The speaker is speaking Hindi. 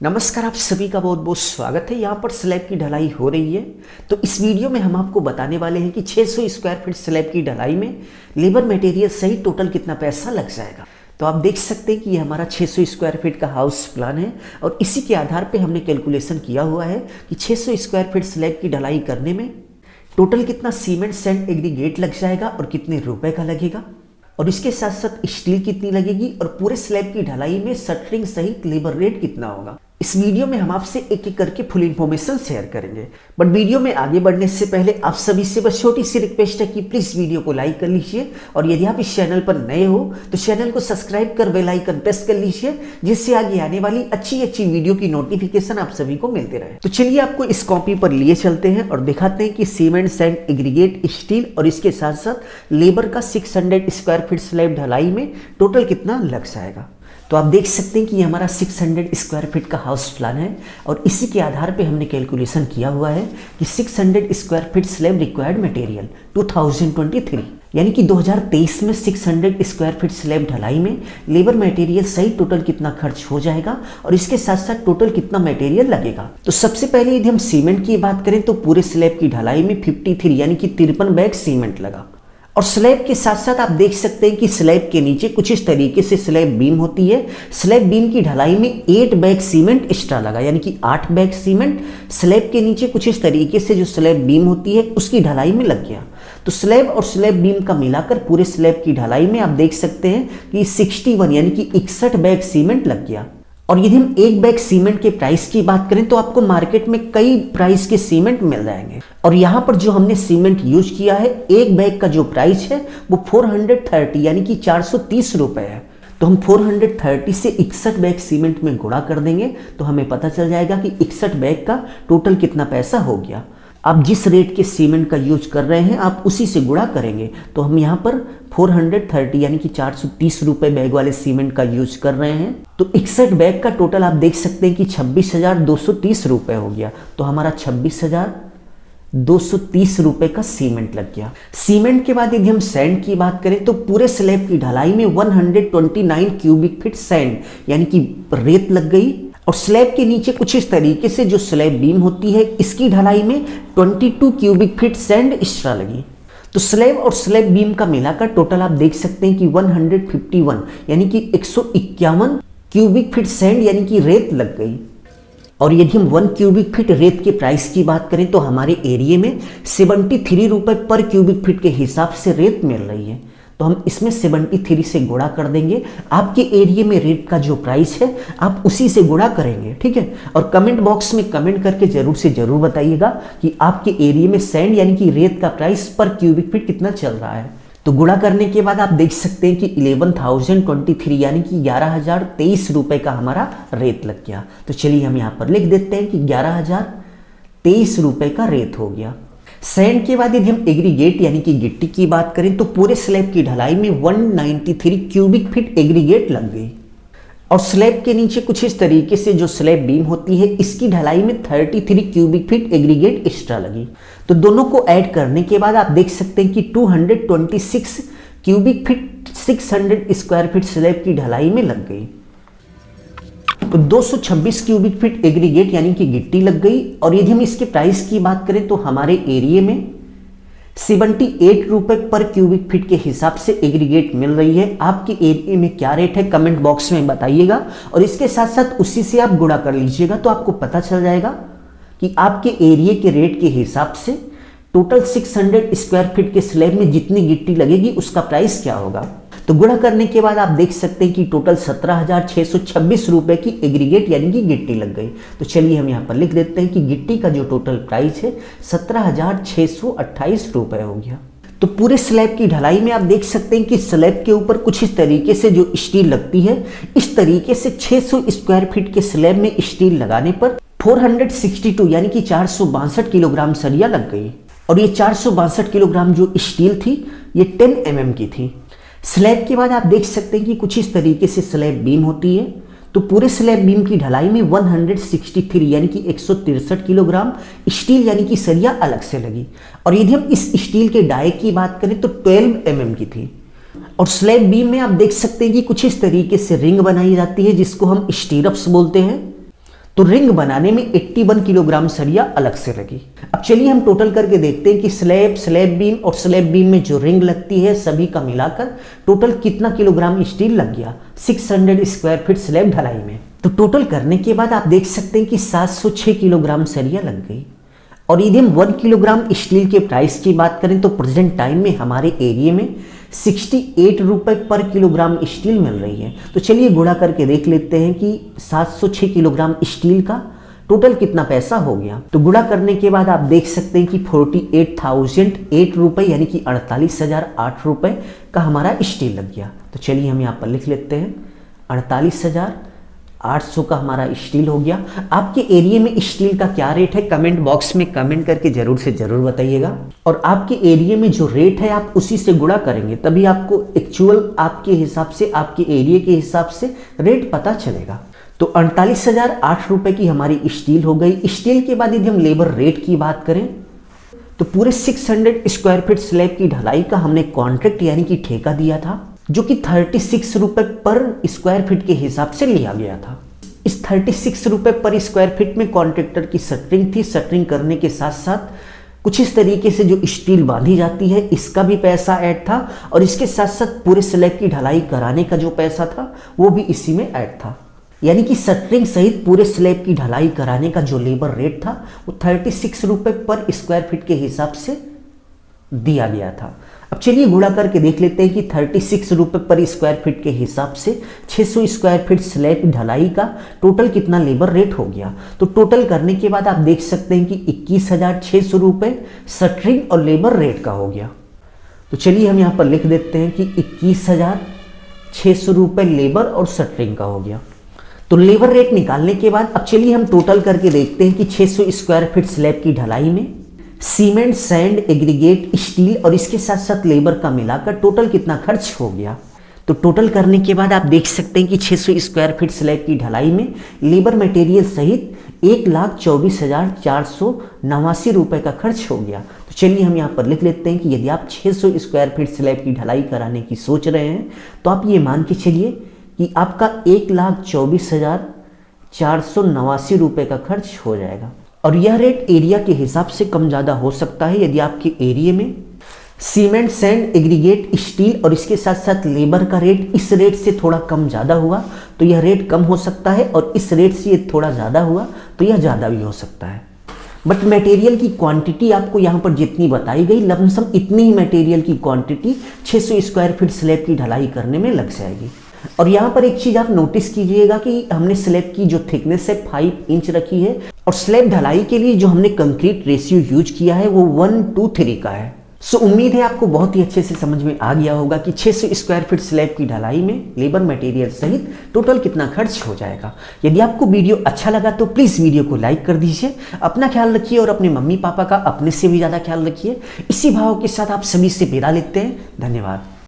नमस्कार, आप सभी का बहुत बहुत स्वागत है। यहाँ पर स्लैब की ढलाई हो रही है। तो इस वीडियो में हम आपको बताने वाले हैं कि 600 स्क्वायर फीट स्लैब की ढलाई में लेबर मटेरियल सहित टोटल कितना पैसा लग जाएगा। तो आप देख सकते हैं कि ये हमारा 600 स्क्वायर फीट का हाउस प्लान है और इसी के आधार पे हमने कैलकुलेशन किया हुआ है कि 600 स्क्वायर फीट स्लैब की ढलाई करने में टोटल कितना सीमेंट सैंड एग्रीगेट लग जाएगा और कितने रुपए का लगेगा, और इसके साथ साथ स्टील कितनी लगेगी और पूरे स्लैब की ढलाई में शटरिंग सहित लेबर रेट कितना होगा। इस वीडियो में हम आपसे एक एक करके फुल इन्फॉर्मेशन शेयर करेंगे। बट वीडियो में आगे बढ़ने से पहले आप सभी से बस छोटी सी रिक्वेस्ट है कि प्लीज वीडियो को लाइक कर लीजिए और यदि आप इस चैनल पर नए हो तो चैनल को सब्सक्राइब कर बेल आइकन प्रेस कर लीजिए, जिससे आगे आने वाली अच्छी अच्छी वीडियो की नोटिफिकेशन आप सभी को मिलते रहे। तो चलिए आपको इस कॉपी पर लिए चलते हैं और दिखाते हैं कि सीमेंट सैंड एग्रीगेट स्टील और इसके साथ साथ लेबर का 600 स्क्वायर फीट स्लैब ढलाई में टोटल कितना लग जाएगा। तो आप देख सकते हैं कि ये हमारा 600 स्क्वायर फीट का हाउस प्लान है और इसी के आधार पे हमने कैलकुलेशन किया हुआ है कि 600 square feet slab required material 2023 यानी कि 2023 में 600 स्क्वायर फीट स्लैब ढलाई में लेबर मटेरियल सहित टोटल कितना खर्च हो जाएगा और इसके साथ साथ टोटल कितना मटेरियल लगेगा। तो सबसे पहले यदि हम सीमेंट की बात करें तो पूरे स्लैब की ढलाई में 53 यानी कि 53 बैग सीमेंट लगा। और स्लैब के साथ साथ आप देख सकते हैं कि स्लैब के नीचे कुछ इस तरीके से स्लैब बीम होती है। स्लैब बीम की ढलाई में 8 बैग सीमेंट एक्स्ट्रा लगा, यानी कि 8 बैग सीमेंट स्लैब के नीचे कुछ इस तरीके से जो स्लैब बीम होती है उसकी ढलाई में लग गया। तो स्लैब और स्लैब बीम का मिलाकर पूरे स्लैब की ढलाई में आप देख सकते हैं कि 61 यानी कि 61 बैग सीमेंट लग गया। और यदि हम एक बैग सीमेंट के प्राइस की बात करें तो आपको मार्केट में कई प्राइस के सीमेंट मिल जाएंगे और यहाँ पर जो हमने सीमेंट यूज किया है, एक बैग का जो प्राइस है वो 430 यानी कि 430 रुपए है। तो हम 430 से 61 बैग सीमेंट में गुणा कर देंगे तो हमें पता चल जाएगा कि 61 बैग का टोटल कितना पैसा हो गया। आप जिस रेट के सीमेंट का यूज कर रहे हैं आप उसी से गुणा करेंगे। तो हम यहाँ पर 430 यानी कि 430 रुपए बैग वाले सीमेंट का यूज कर रहे हैं। तो 61 बैग का टोटल आप देख सकते हैं कि 26,230 रुपए हो गया। तो हमारा 26,230 रुपए का सीमेंट लग गया। सीमेंट के बाद यदि हम सैंड की बात करें तो पूरे स्लैब की ढलाई में 129 क्यूबिक फीट सैंड यानी कि रेत लग गई। और स्लैब के नीचे कुछ इस तरीके से जो स्लैब बीम होती है इसकी ढलाई में 22 क्यूबिक फीट सैंड एक्स्ट्रा लगी। तो स्लैब और स्लैब बीम का मिलाकर टोटल आप देख सकते हैं कि 151 यानी कि 151 क्यूबिक फीट सैंड यानी कि रेत लग गई। और यदि हम 1 क्यूबिक फीट रेत के प्राइस की बात करें तो हमारे एरिया में 73 रुपए पर क्यूबिक फीट के हिसाब से रेत मिल रही है। तो हम इसमें 73 से गुणा कर देंगे। आपके एरिया में रेट का जो प्राइस है आप उसी से गुणा करेंगे, ठीक है। और कमेंट बॉक्स में कमेंट करके जरूर से जरूर बताइएगा कि आपके एरिया में सैंड यानी कि रेत का प्राइस पर क्यूबिक फीट कितना चल रहा है। तो गुणा करने के बाद आप देख सकते हैं कि 11,023 यानी कि 11,023 रुपए का हमारा रेत लग गया। तो चलिए हम यहाँ पर लिख देते हैं कि 11,023 रुपए का रेत हो गया। सैंड के बाद यदि हम एग्रीगेट यानी कि गिट्टी की बात करें तो पूरे स्लैब की ढलाई में 193 क्यूबिक फीट एग्रीगेट लग गई। और स्लैब के नीचे कुछ इस तरीके से जो स्लैब बीम होती है इसकी ढलाई में 33 क्यूबिक फीट एग्रीगेट एक्स्ट्रा लगी। तो दोनों को ऐड करने के बाद आप देख सकते हैं कि 226 cubic feet 600 square feet slab की ढलाई में लग गई। तो 226 क्यूबिक फीट एग्रीगेट यानी कि गिट्टी लग गई। और यदि हम इसके प्राइस की बात करें तो हमारे एरिया में 78 रुपए पर क्यूबिक फीट के हिसाब से एग्रीगेट मिल रही है। आपके एरिया में क्या रेट है कमेंट बॉक्स में बताइएगा और इसके साथ साथ उसी से आप गुणा कर लीजिएगा तो आपको पता चल जाएगा कि आपके एरिया के रेट के हिसाब से टोटल 600 स्क्वायर फीट के स्लैब में जितनी गिट्टी लगेगी उसका प्राइस क्या होगा। तो गुणा करने के बाद आप देख सकते हैं कि टोटल 17,626 रुपए की एग्रीगेट यानी कि गिट्टी लग गई। तो चलिए हम यहाँ पर लिख देते हैं कि गिट्टी का जो टोटल प्राइस है 17,628 रुपए हो गया। तो पूरे स्लैब की ढलाई में आप देख सकते हैं कि स्लैब के ऊपर कुछ इस तरीके से जो स्टील लगती है, इस तरीके से 600 स्क्वायर फीट के स्लैब में स्टील लगाने पर 462 यानी कि 462 किलोग्राम सरिया लग गई। और ये 462 किलोग्राम जो स्टील थी ये 10 mm की थी। स्लैब के बाद आप देख सकते हैं कि कुछ इस तरीके से स्लैब बीम होती है। तो पूरे स्लैब बीम की ढलाई में 163 यानी कि 163 किलोग्राम स्टील यानी कि सरिया अलग से लगी। और यदि हम इस स्टील के डाई की बात करें तो 12 mm की थी। और स्लैब बीम में आप देख सकते हैं कि कुछ इस तरीके से रिंग बनाई जाती है जिसको हम स्टीरप्स बोलते हैं। तो तो रिंग बनाने में 81 किलोग्राम सरिया अलग से लगी। अब चलिए हम टोटल करके देखते हैं कि स्लैब बीम और स्लैब बीम में जो रिंग लगती है सभी का मिलाकर टोटल कितना किलोग्राम स्टील लग गया 600 स्क्वायर फीट स्लैब ढलाई में। तो टोटल करने के बाद आप देख सकते हैं कि 706 किलोग्राम सरिया लग गई। और यदि हम 1 किलोग्राम स्टील के प्राइस की बात करें तो प्रेजेंट टाइम में हमारे एरिया में 68 रुपए पर किलोग्राम स्टील मिल रही है। तो चलिए गुणा करके देख लेते हैं कि 706 किलोग्राम स्टील का टोटल कितना पैसा हो गया। तो गुणा करने के बाद आप देख सकते हैं कि 48,008 रुपए यानी कि 48,008 रुपए का हमारा स्टील लग गया। तो चलिए हम यहाँ पर लिख लेते हैं 48,800 का हमारा स्टील हो गया। आपके एरिया में स्टील का क्या रेट है कमेंट बॉक्स में कमेंट करके जरूर से जरूर बताइएगा। और आपके एरिया में जो रेट है आप उसी से गुणा करेंगे तभी आपको एक्चुअल आपके हिसाब से आपके एरिया के हिसाब से रेट पता चलेगा। तो 48,008 रुपए की हमारी स्टील हो गई। स्टील के बाद यदि हम लेबर रेट की बात करें तो पूरे 600 स्क्वायर फीट स्लैब की ढलाई का हमने कॉन्ट्रैक्ट यानी कि ठेका दिया था जो कि 36 रुपए पर स्क्वायर फीट के हिसाब से लिया गया था। इस 36 रुपए पर स्क्वायर फीट में कॉन्ट्रैक्टर की शटरिंग थी। शटरिंग करने के साथ साथ कुछ इस तरीके से जो स्टील बांधी जाती है इसका भी पैसा ऐड था और इसके साथ साथ पूरे स्लैब की ढलाई कराने का जो पैसा था वो भी इसी में ऐड था। यानी कि शटरिंग सहित पूरे स्लैब की ढलाई कराने का जो लेबर रेट था वो 36 रुपए पर स्क्वायर फीट के हिसाब से दिया गया था। अब चलिए गुणा करके देख लेते हैं कि 36 रुपए पर स्क्वायर फीट के हिसाब से 600 स्क्वायर फीट स्लैब ढलाई का टोटल कितना लेबर रेट हो गया। तो टोटल करने के बाद आप देख सकते हैं कि 21,600 रुपए शटरिंग और लेबर रेट का हो गया। तो चलिए हम यहाँ पर लिख देते हैं कि 21,600 रुपए लेबर और शटरिंग का हो गया। तो लेबर रेट निकालने के बाद अब चलिए हम टोटल करके देखते हैं कि 600 स्क्वायर फीट स्लैब की ढलाई में सीमेंट सैंड एग्रीगेट स्टील और इसके साथ साथ लेबर का मिलाकर टोटल कितना खर्च हो गया। तो टोटल करने के बाद आप देख सकते हैं कि 600 स्क्वायर फीट स्लैब की ढलाई में लेबर मटेरियल सहित 1,24,489 रुपए का खर्च हो गया। तो चलिए हम यहाँ पर लिख लेते हैं कि यदि आप 600 स्क्वायर फीट स्लैब की ढलाई कराने की सोच रहे हैं तो आप ये मान के चलिए कि आपका 1,24,489 रुपए का खर्च हो जाएगा। और यह रेट एरिया के हिसाब से कम ज़्यादा हो सकता है। यदि आपके एरिया में सीमेंट सैंड एग्रीगेट स्टील और इसके साथ साथ लेबर का रेट इस रेट से थोड़ा कम ज़्यादा हुआ तो यह रेट कम हो सकता है और इस रेट से ये थोड़ा ज़्यादा हुआ तो यह ज़्यादा भी हो सकता है। बट मटेरियल की क्वांटिटी आपको यहाँ पर जितनी बताई गई लमसम इतनी ही मटेरियल की क्वांटिटी 600 स्क्वायर फीट स्लैब की ढलाई करने में लग जाएगी। और यहाँ पर एक चीज आप नोटिस कीजिएगा कि हमने स्लैब की जो थिकनेस है 5 इंच रखी है और स्लैब ढलाई के लिए जो हमने कंक्रीट रेशियो यूज किया है वो 1:3 का है। सो उम्मीद है आपको बहुत ही अच्छे से समझ में आ गया होगा कि 600 स्क्वायर फीट स्लैब की ढलाई में लेबर मटेरियल सहित टोटल कितना खर्च हो जाएगा। यदि आपको वीडियो अच्छा लगा तो प्लीज़ वीडियो को लाइक कर दीजिए। अपना ख्याल रखिए और अपने मम्मी पापा का अपने से भी ज़्यादा ख्याल रखिए। इसी भाव के साथ आप सभी से विदा लेते हैं। धन्यवाद।